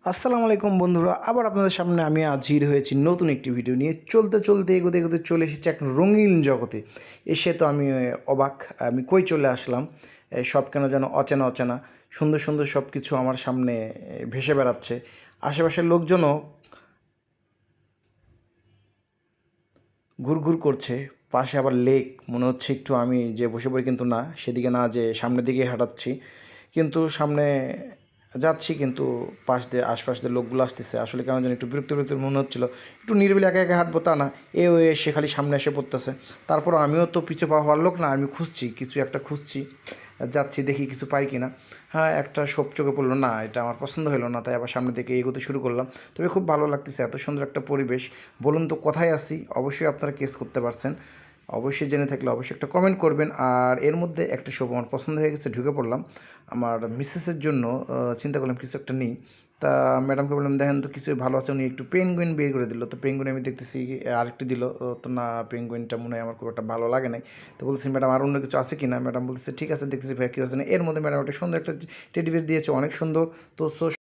আসসালামু আলাইকুম বন্ধুরা, আবার আপনাদের সামনে আমি হাজির হয়েছি নতুন একটি ভিডিও নিয়ে। চলতে চলতে এগোতে এগোতে চলে এসেছি এক রঙিন জগতে। এসে তো আমি অবাক, আমি কই চলে আসলাম। সব কেন যেন অচেনা অচেনা, সুন্দর সুন্দর সব কিছু আমার সামনে ভেসে বেড়াচ্ছে। আশেপাশের লোকজনও ঘুরঘুর করছে। পাশে আবার লেক, মনে হচ্ছে একটু আমি যে বসে পড়ি, কিন্তু না, সেদিকে না, যে সামনের দিকে হাঁটাচ্ছি। কিন্তু সামনে যাচ্ছি, কিন্তু পাশ দিয়ে আশপাশ দিয়ে লোকগুলো আসতেছে। আসলে কেন যেন একটু বিরক্ত বিরক্ত মনে হচ্ছিলো। একটু নিরিবিলি একা একা হাঁটবো তা না, সে খালি সামনে এসে পড়তেছে। তারপর আমিও তো পিছু পা হওয়ার লোক না, আমি খুঁজছি, কিছু একটা খুঁজছি। যাচ্ছি, দেখি কিছু পাই কি না। হ্যাঁ, একটা শোপ চোখে পড়লো, না এটা আমার পছন্দ হলো না, তাই আবার সামনের দিকে এগোতে শুরু করলাম। তবে খুব ভালো লাগতেছে, এত সুন্দর একটা পরিবেশ। বলুন তো কোথায় আছি? অবশ্যই আপনারা কেস করতে পারছেন। অবশ্যই জেনে থাকলে অবশ্যই একটা কমেন্ট করবেন। আর এর মধ্যে একটা শপ আমার পছন্দ হয়ে গেছে, ঢুকে পড়লাম। আমার মিসেসের জন্য চিন্তা করলাম কিছু একটা নিই। তা ম্যাডামকে বললাম, দেখেন তো কিছু ভালো আছে। উনি একটু পেঙ্গুইন বের করে দিল। তো পেঙ্গুইন আমি দেখতেছি আরেকটু দিল। তো না, পেঙ্গুইনটা মনে হয় আমার খুব একটা ভালো লাগে নাই। তো বলছি, ম্যাডাম আর অন্য কিছু আছে কি না? ম্যাডাম বলতেছে ঠিক আছে, দেখতেছি ভাই কী আছে না। এর মধ্যে ম্যাডাম একটা সুন্দর একটা টেডি বিয়ার দিয়েছে, অনেক সুন্দর। তো